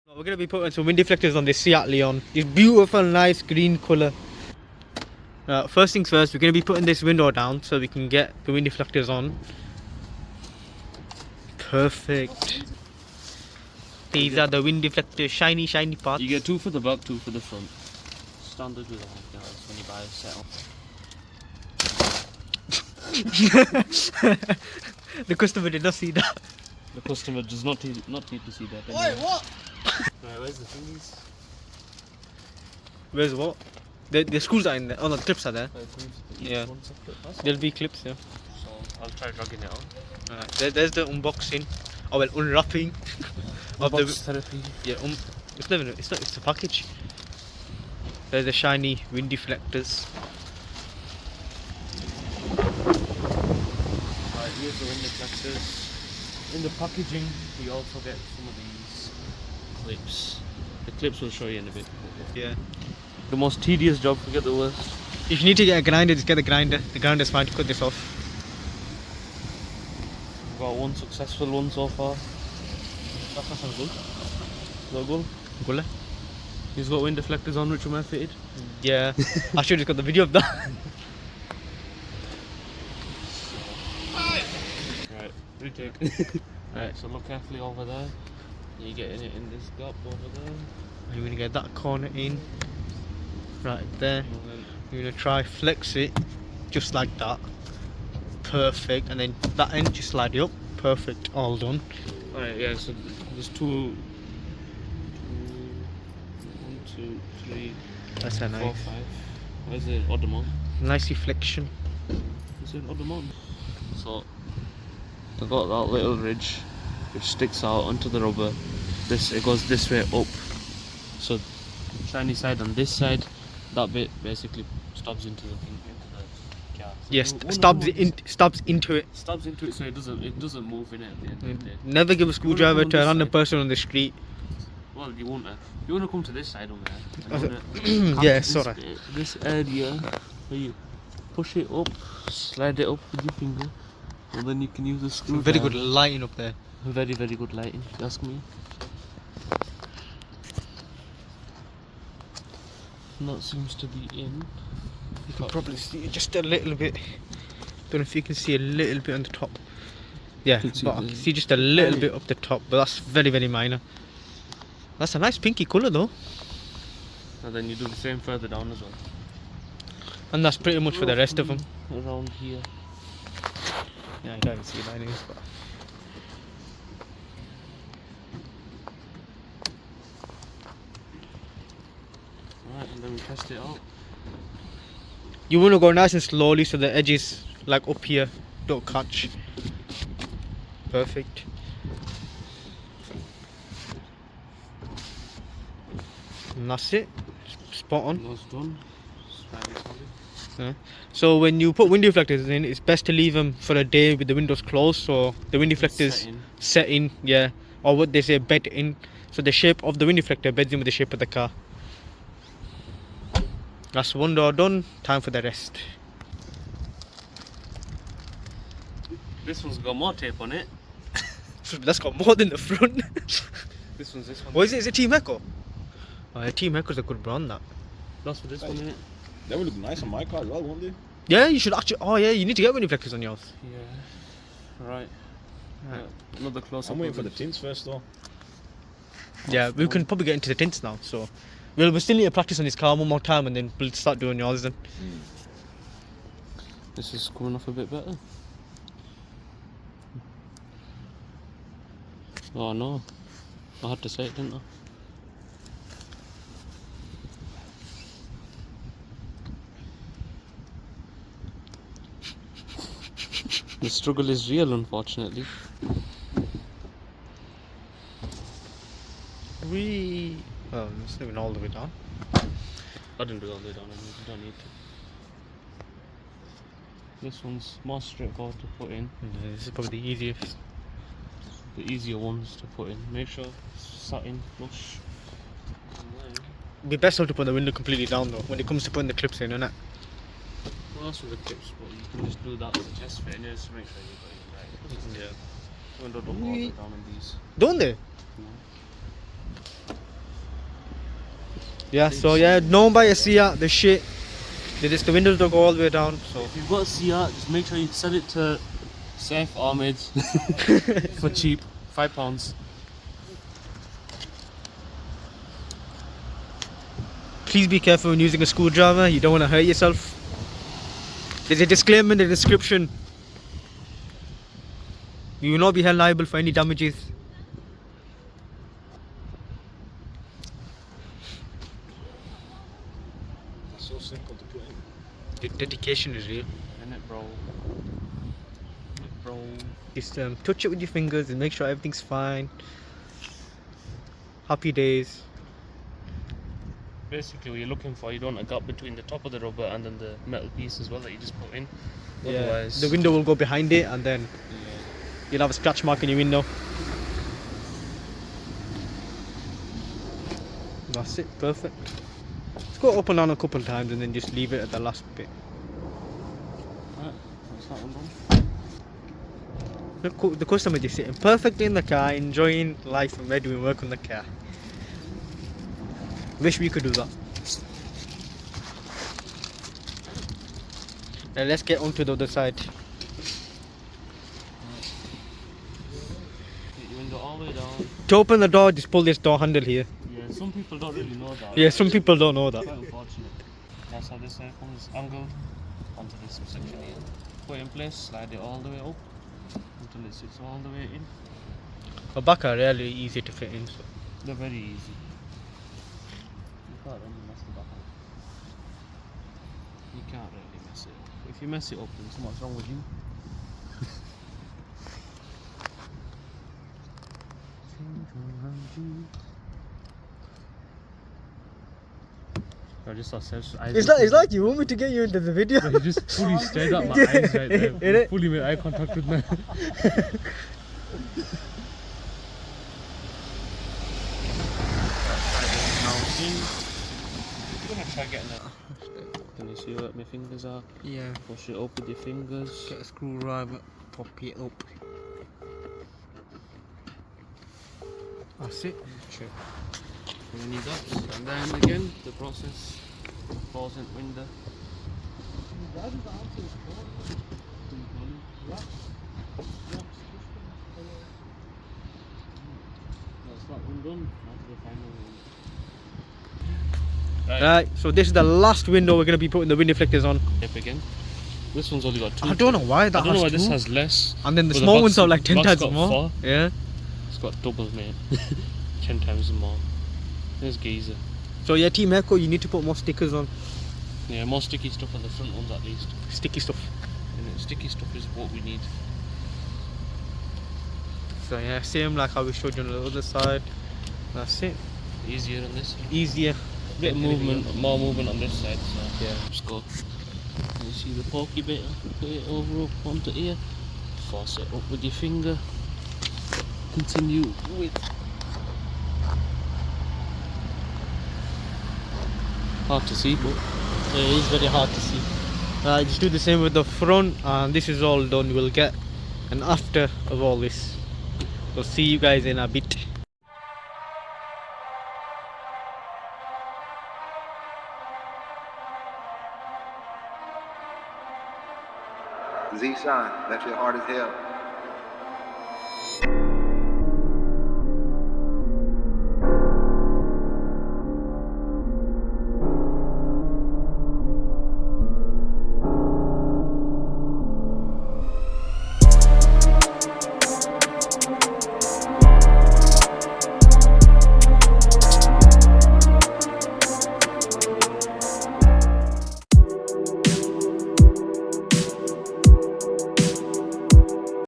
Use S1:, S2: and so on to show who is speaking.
S1: We're going to be putting some wind deflectors on this Seat Leon. This beautiful, nice green colour. First things first, we're going to be putting this window down so we can get the wind deflectors on. Perfect. These are the wind deflectors, shiny parts.
S2: You get two for the back, two for the front. Standard with all guys when you buy a setup.
S1: The customer did not see that.
S2: The customer does not need to see that.
S1: Wait, what?
S2: Right, where's the thingies?
S1: Where's what? The screws are in there. Oh no, the clips are there. Yeah. There'll be clips, yeah.
S2: So I'll try dragging it on.
S1: Alright, there's the unboxing. Oh well, unwrapping. Of the
S2: therapy.
S1: Yeah, it's the package. There's the shiny wind deflectors.
S2: Right, here's the wind deflectors. In the packaging, we also get some of these clips. The clips will show you in a bit.
S1: Yeah.
S2: The most tedious job, forget the worst.
S1: If you need to get a grinder, just get the grinder. The grinder's fine to cut this off.
S2: We've got one successful one so far. That's not good. Is that good?
S1: Good.
S2: He's got wind deflectors on which are fitted.
S1: Yeah. I should have got the video of that.
S2: Right, retake. Right, so look carefully over there. You're getting it in this gap over there.
S1: You're going to get that corner in. Right there. You're going to try flex it just like that. Perfect. And then that end just slide it up. Perfect. All done.
S2: Alright, yeah, so there's two, 1, 2, 3,
S1: That's a
S2: 4,
S1: nice.
S2: 5. Where's the other one?
S1: Nice deflection.
S2: Is it other one? So I've got that little ridge which sticks out onto the rubber. It goes this way up. So shiny side on this side, that bit basically stabs into the thing, into the car. So
S1: Yes, stabs into it.
S2: Stabs into it so it doesn't move in it at the end of the day.
S1: Never give a screwdriver to a random
S2: side.
S1: person on the street.
S2: Well, you won't. You want to come to this side over there.
S1: Yeah, sorry.
S2: This area where you push it up, slide it up with your finger, and then you can use the screw.
S1: Very good lighting up there.
S2: Very good lighting. If you ask me. And that seems to be in.
S1: You can probably see it just a little bit. Don't know if you can see a little bit on the top. Yeah, but I can see just a little bit up the top, but that's very minor. That's a nice pinky colour though.
S2: And then you do the same further down as well.
S1: And that's pretty much for the rest of them.
S2: Around here.
S1: Yeah, you can't even see it anyways, but
S2: Right, and then we test it out.
S1: you want to go nice and slowly so the edges like up here don't catch. Perfect. And that's it. Spot on.
S2: That's done.
S1: Yeah. So when you put wind deflectors in, it's best to leave them for a day with the windows closed, so the wind deflectors set in, yeah, or what they say, bed in. So the shape of the wind deflector beds in with the shape of the car. That's one door done. Time for the rest.
S2: This one's got more tape on it.
S1: That's got more than the front.
S2: This one.
S1: What is it? Is it Team Echo? Oh, Team Echo's a good brand, that.
S2: That's for this one, innit?
S3: That would look nice on my car as well, won't they?
S1: Yeah, you should actually. Oh yeah, you need to get wind deflectors on yours.
S2: Yeah. Right. Another close up.
S3: I'm waiting for the tints first though.
S1: Yeah, we can probably get into the tints now. So we still need to practice on this car one more time, and then we'll start doing yours then.
S2: This is coming off a bit better. Oh no. I had to say it, didn't I? The struggle is real, unfortunately.
S1: Well, it's not even all the way down.
S2: I didn't do it all the way down, I don't need to. This one's more straightforward to put in.
S1: Yeah, this is probably the easiest.
S2: The easier ones to put in. Make sure it's sat in flush.
S1: It'd be best not to put the window completely down though, when it comes to putting the clips in, innit?
S2: Well, that's with the clips, but you can just do that as a test fit, and just make sure you got it right.
S1: Yeah.
S2: Window don't go all the way down on these.
S1: Don't they?
S2: No.
S1: Yeah, so yeah, no one buy a Sia, the shit. The windows don't go all the way down, so.
S2: If you've got a Sia, just make sure you sell it to Saif Ahmed for cheap, £5.
S1: Please be careful when using a screwdriver, you don't want to hurt yourself. There's a disclaimer in the description. You will not be held liable for any damages.
S3: It's so simple to put in.
S1: The dedication is real.
S2: Innit, bro? Bro.
S1: Just touch it with your fingers and make sure everything's fine. Happy days.
S2: Basically, what you're looking for, you don't want a gap between the top of the rubber and then the metal piece as well that you just put in.
S1: Yeah,
S2: Otherwise,
S1: the window will go behind it and then you'll have a scratch mark in your window. That's it, perfect. Let's go up and down a couple of times and then just leave it at the last bit.
S2: Right, that's that one done.
S1: Look, the customer just sitting perfectly in the car, enjoying life and we're doing work on the car. Wish we could do that. Now let's get on to the other side.
S2: Get your window all the way down.
S1: To open the door, just pull this door handle here.
S2: Yeah, some people don't really know that.
S1: Yeah, some people don't know that.
S2: Quite unfortunate. That's how this comes angled onto this section here. Put it in place, slide it all the way up until it sits all the way in.
S1: The back are really easy to fit in. So.
S2: They're very easy. You can't really mess the back up. You can't really mess it up. If you mess it up, then something's wrong with you. I just saw Seth's eyes.
S1: It's like you want me to get you into the video.
S2: He just fully stared at my eyes right there.
S1: Innit?
S2: He fully made eye contact with me.
S1: Right.
S2: Try getting it. Can you see what my fingers are?
S1: Yeah.
S2: Push it up with your fingers.
S1: Get a screwdriver, pop it up. That's it.
S2: Sure. And then that. And then again, the process. Pausing window. That's that one done. That's the final one.
S1: Right, so this is the last window we're going to be putting the wind deflectors on.
S2: Yep, again. This one's only got two.
S1: I don't know why that
S2: I don't know why
S1: has
S2: this
S1: two.
S2: has less.
S1: And then the
S2: but
S1: small
S2: back's-
S1: ones are like 10
S2: back's
S1: times
S2: got
S1: more.
S2: 4.
S1: Yeah.
S2: It's got double, mate. 10 times more. There's geezer.
S1: So yeah, Team Echo, you need to put more stickers on.
S2: Yeah, more sticky stuff on the front ones at least.
S1: Sticky stuff.
S2: And sticky stuff is what we need.
S1: So yeah, same like how we showed you on the other side. That's it.
S2: Easier on this.
S1: Easier.
S2: Bit of movement, more movement on this side. So
S1: Yeah.
S2: let's go. Can you see the pokey bit? Put it over up onto here. Force it up with your finger. Continue with. Hard to see, but
S1: Yeah, it's very hard to see. Just do the same with the front, and this is all done. We'll get an after of all this. We'll see you guys in a bit.
S4: Z-Shine, that shit hard as hell.